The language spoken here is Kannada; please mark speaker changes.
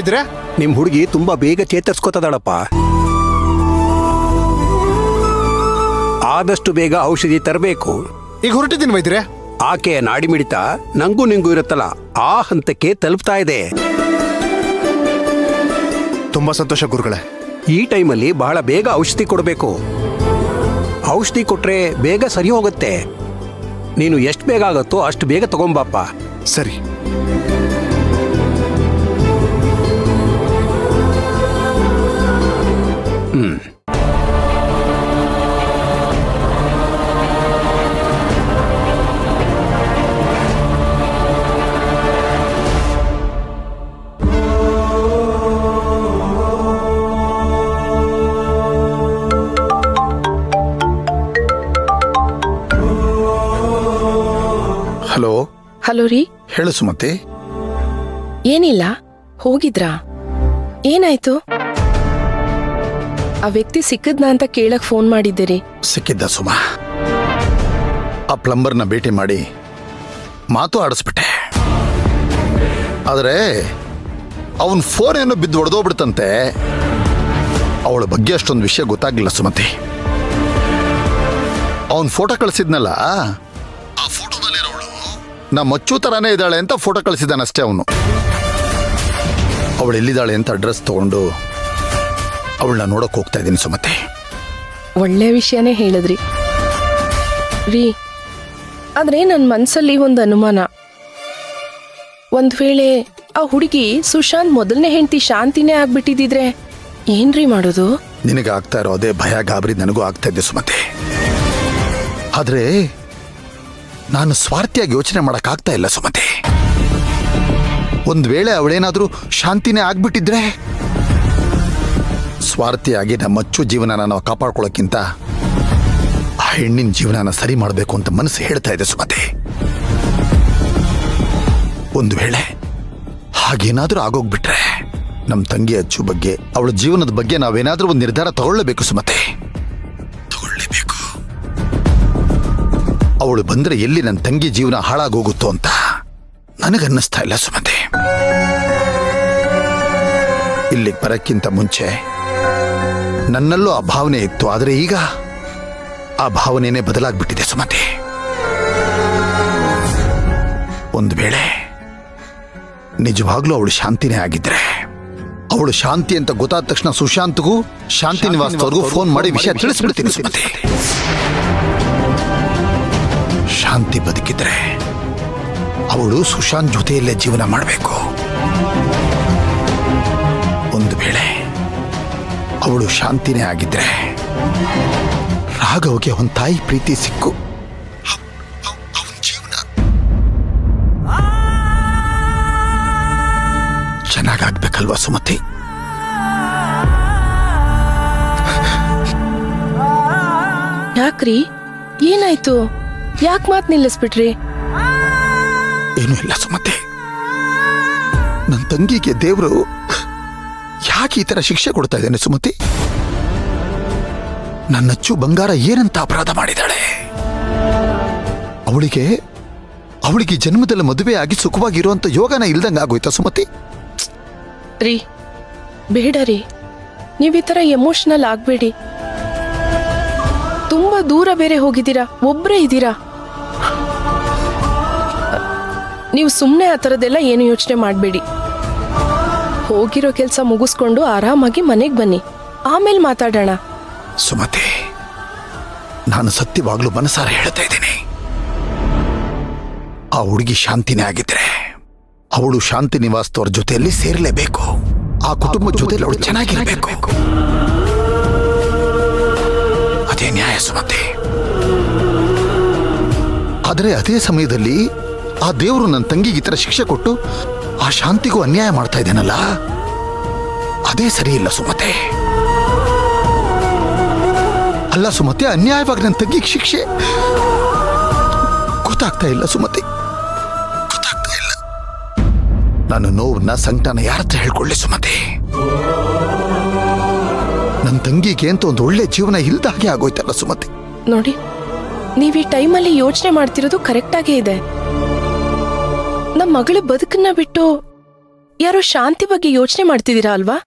Speaker 1: ವೈದ್ಯರೆ?
Speaker 2: ನಿಮ್ ಹುಡುಗಿ ತುಂಬಾ ಬೇಗ ಚೇತರಿಸ್ಕೋತದಾಳಪ್ಪ. ಆದಷ್ಟು ಬೇಗ ಔಷಧಿ ತರಬೇಕು.
Speaker 1: ಈಗ ಹೊರಟಿದ್ದೀನಿ ವೈದ್ಯರೆ.
Speaker 2: ಆಕೆಯ ನಾಡಿ ಮಿಡಿತ ನಂಗೂ ನಿಂಗೂ ಇರುತ್ತಲ್ಲ, ಆ ಹಂತಕ್ಕೆ ತಲುಪ್ತಾ ಇದೆ.
Speaker 1: ತುಂಬಾ ಸಂತೋಷ ಗುರುಗಳೇ.
Speaker 2: ಈ ಟೈಮಲ್ಲಿ ಬಹಳ ಬೇಗ ಔಷಧಿ ಕೊಡಬೇಕು. ಔಷಧಿ ಕೊಟ್ರೆ ಬೇಗ ಸರಿ ಹೋಗುತ್ತೆ. ನೀನು ಎಷ್ಟು ಬೇಗ ಆಗುತ್ತೋ ಅಷ್ಟು ಬೇಗ ತಗೊಂಬಾಪ.
Speaker 1: ಸರಿ.
Speaker 3: ಹಲೋ.
Speaker 4: ಹಲೋ ರೀ.
Speaker 3: ಹೇಳು ಸುಮತಿ.
Speaker 4: ಏನಿಲ್ಲ, ಹೋಗಿದ್ರಾ? ಏನಾಯ್ತು? ಆ ವ್ಯಕ್ತಿ ಸಿಕ್ಕದ್ನಾ ಅಂತ ಕೇಳಕ್ ಫೋನ್ ಮಾಡಿದ್ದೆ ರೀ.
Speaker 3: ಸಿಕ್ಕಿದ್ದ ಸುಮ. ಆ ಪ್ಲಂಬರ್ನ ಭೇಟಿ ಮಾಡಿ ಮಾತು ಆಡಿಸ್ಬಿಟ್ಟೆ. ಆದರೆ ಅವನ್ ಫೋನ್ ಏನೋ ಬಿದ್ದು ಹೊಡೆದೋಗ್ಬಿಡ್ತಂತೆ. ಅವಳ ಬಗ್ಗೆ ಅಷ್ಟೊಂದು ವಿಷಯ ಗೊತ್ತಾಗ್ಲಿಲ್ಲ ಸುಮತಿ. ಅವನ್ ಫೋಟೋ ಕಳಿಸಿದ್ನಲ್ಲ, ಆ ಫೋಟೋದಲ್ಲಿರೋವಳು ನಮ್ಮ ಮಚ್ಚು ತರಾನೇ ಇದ್ದಾಳೆ ಅಂತ ಫೋಟೋ ಕಳಿಸಿದ್ದಾನಷ್ಟೇ ಅವನು. ಅವಳು ಎಲ್ಲಿದ್ದಾಳೆ ಅಂತ ಅಡ್ರೆಸ್ ತಗೊಂಡು ಅವಳನ್ನ ನೋಡಕ್ ಹೋಗ್ತಾ ಇದ್ದೀನಿ ಸುಮತಿ.
Speaker 4: ಒಳ್ಳೆ ವಿಷಯನೇ ಹೇಳಿದ್ರಿ ರೀ. ಆದ್ರೆ ನನ್ನ ಮನ್ಸಲ್ಲಿ ಒಂದು ಅನುಮಾನ. ಒಂದ್ ವೇಳೆ ಆ ಹುಡುಗಿ ಸುಶಾಂತ್ ಮೊದಲನೇ ಹೆಂಡತಿ ಶಾಂತಿನೇ ಆಗ್ಬಿಟ್ಟಿದ್ರೆ ಏನ್ರಿ ಮಾಡೋದು?
Speaker 3: ನಿನಗೆ ಆಗ್ತಾ ಇರೋ ಅದೇ ಭಯ ಗಾಬರಿ ನನಗೂ ಆಗ್ತಾ ಇದೆ ಸುಮತಿ. ಆದ್ರೆ ನಾನು ಸ್ವಾರ್ಥಿಯಾಗಿ ಯೋಚನೆ ಮಾಡಕ್ಕಾಗ್ತಾ ಇಲ್ಲ ಸುಮತಿ. ಒಂದ್ ವೇಳೆ ಅವಳೇನಾದ್ರೂ ಶಾಂತಿನೇ ಆಗ್ಬಿಟ್ಟಿದ್ರೆ, ಸ್ವಾರ್ಥಿಯಾಗಿ ನಮ್ಮ ಮಚ್ಚು ಜೀವನನ ನಾವು ಕಾಪಾಡ್ಕೊಳ್ಳೋಕ್ಕಿಂತ ಆ ಹೆಣ್ಣಿನ ಜೀವನನ ಸರಿ ಮಾಡಬೇಕು ಅಂತ ಮನಸ್ಸು ಹೇಳ್ತಾ ಇದೆ ಸುಮತಿ. ಒಂದು ವೇಳೆ ಹಾಗೇನಾದ್ರೂ ಆಗೋಗ್ಬಿಟ್ರೆ ನಮ್ಮ ತಂಗಿ ಅಚ್ಚು ಬಗ್ಗೆ, ಅವಳ ಜೀವನದ ಬಗ್ಗೆ ನಾವೇನಾದ್ರೂ ಒಂದು ನಿರ್ಧಾರ ತಗೊಳ್ಳೇಬೇಕು ಸುಮತಿ. ತಗೊಳ್ಳೇಬೇಕು. ಅವಳು ಬಂದ್ರೆ ಎಲ್ಲಿ ನನ್ನ ತಂಗಿ ಜೀವನ ಹಾಳಾಗೋಗುತ್ತೋ ಅಂತ ನನಗನ್ನಿಸ್ತಾ ಇಲ್ಲ ಸುಮತಿ. ಇಲ್ಲಿಗೆ ಬರಕ್ಕಿಂತ ಮುಂಚೆ ನನ್ನಲ್ಲೂ ಆ ಭಾವನೆ ಇತ್ತು. ಆದರೆ ಈಗ ಆ ಭಾವನೆನೇ ಬದಲಾಗ್ಬಿಟ್ಟಿದೆ ಸುಮತಿ. ಒಂದು ವೇಳೆ ನಿಜವಾಗ್ಲೂ ಅವಳು ಶಾಂತಿನೇ ಆಗಿದ್ರೆ, ಅವಳು ಶಾಂತಿ ಅಂತ ಗೊತ್ತಾದ ತಕ್ಷಣ ಸುಶಾಂತ್ಗೂ ಶಾಂತಿ ನಿವಾಸದವ್ರಿಗೂ ಫೋನ್ ಮಾಡಿ ವಿಷಯ ತಿಳಿಸ್ಬಿಡ್ತೀನಿ ಸುಮತಿ. ಶಾಂತಿ ಬದುಕಿದ್ರೆ ಅವಳು ಸುಶಾಂತ್ ಜೊತೆಯಲ್ಲೇ ಜೀವನ ಮಾಡಬೇಕು. ಒಂದು ವೇಳೆ ಅವಳು ಶಾಂತಿನೇ ಆಗಿದ್ರೆ ರಾಘವ್ಗೆ ಒಂದು ತಾಯಿ ಪ್ರೀತಿ ಸಿಕ್ಕು ಅವನ ಜೀವನ ಚೆನ್ನಾಗಾಗ್ಬೇಕಲ್ವಾ ಸುಮತಿ?
Speaker 4: ಯಾಕ್ರಿ, ಏನಾಯ್ತು? ಯಾಕೆ ಮಾತ್ ನಿಲ್ಲಿಸ್ಬಿಟ್ರಿ?
Speaker 3: ಏನೂ ಇಲ್ಲ ಸುಮತಿ. ನನ್ನ ತಂಗಿಗೆ ದೇವರು ಯಾಕೆ ಈ ತರ ಶಿಕ್ಷೆ ಕೊಡ್ತಾ ಇದ್ದಾನೆ ಸುಮತಿ? ನನ್ನಚ್ಚು ಬಂಗಾರ ಏನಂತ ಅಪರಾಧ ಮಾಡಿದಾಳೆ? ಅವಳಿಗೆ ಜನ್ಮದಲ್ಲಿ ಮದುವೆ ಆಗಿ ಸುಖವಾಗಿರುವಂತ ಯೋಗನ ಇಲ್ದಂಗ ಆಗೋಯ್ತಾ ಸುಮತಿ?
Speaker 4: ರೀ, ಬೇಡ ರೀ, ನೀವ್ ಈ ತರ ಎಮೋಷನಲ್ ಆಗ್ಬೇಡಿ. ತುಂಬಾ ದೂರ ಬೇರೆ ಹೋಗಿದ್ದೀರಾ, ಒಬ್ರೇ ಇದ್ದೀರಾ. ನೀವು ಸುಮ್ಮನೆ ಆ ಥರದ್ದೆಲ್ಲ ಏನು ಯೋಚನೆ ಮಾಡಬೇಡಿ. ಹೋಗಿರೋ ಕೆಲಸ ಮುಗಿಸ್ಕೊಂಡು ಆರಾಮಾಗಿ ಮನೆಗೆ ಬನ್ನಿ, ಆಮೇಲೆ ಮಾತಾಡೋಣ.
Speaker 3: ಸುಮತಿ, ನಾನು ಸತ್ಯವಾಗ್ಲೂ ಮನಸಾರ ಹೇಳ್ತಾ ಇದ್ದೀನಿ. ಆ ಹುಡುಗಿ ಶಾಂತಿನೇ ಆಗಿದ್ರೆ ಅವಳು ಶಾಂತಿ ನಿವಾಸದವ್ರ ಜೊತೆಯಲ್ಲಿ ಸೇರಲೇಬೇಕು. ಆ ಕುಟುಂಬದ ಜೊತೆಯಲ್ಲಿ ಅವಳು ಚೆನ್ನಾಗಿರಬೇಕು. ಅದೇ ನ್ಯಾಯ ಸುಮತಿ. ಆದರೆ ಅದೇ ಸಮಯದಲ್ಲಿ ಆ ದೇವರು ನನ್ನ ತಂಗಿಗೆ ಈ ಥರ ಶಿಕ್ಷೆ ಕೊಟ್ಟು ಆ ಶಾಂತಿಗೂ ಅನ್ಯಾಯ ಮಾಡ್ತಾ ಇದ್ದೇನಲ್ಲ, ಅದೇ ಸರಿ ಇಲ್ಲ ಸುಮತಿ. ಅಲ್ಲ ಸುಮತಿ, ಅನ್ಯಾಯವಾಗಿ ನನ್ನ ತಂಗಿಗೆ ಶಿಕ್ಷೆ ಗೊತ್ತಾಗ್ತಾ ಇಲ್ಲ ಸುಮತಿ, ಗೊತ್ತಾಗ್ತಾ ಇಲ್ಲ. ನಾನು ನೋವನ್ನ ಸಂಕಟನ ಯಾರ ಹತ್ರ ಹೇಳ್ಕೊಳ್ಳಿ ಸುಮತಿ? ನನ್ನ ತಂಗಿಗೆ ಅಂತ ಒಂದು ಒಳ್ಳೆ ಜೀವನ ಇಲ್ದಾಗೆ ಆಗೋಯ್ತಲ್ಲ ಸುಮತಿ.
Speaker 4: ನೋಡಿ, ನೀವು ಈ ಟೈಮಲ್ಲಿ ಯೋಚನೆ ಮಾಡ್ತಿರೋದು ಕರೆಕ್ಟಾಗೇ ಇದೆ. ನಮ್ಮ ಮಗಳ ಬದುಕನ್ನ ಬಿಟ್ಟು ಯಾರೋ ಶಾಂತಿ ಬಗ್ಗೆ ಯೋಚನೆ ಮಾಡ್ತಿದ್ದೀರಾ ಅಲ್ವಾ?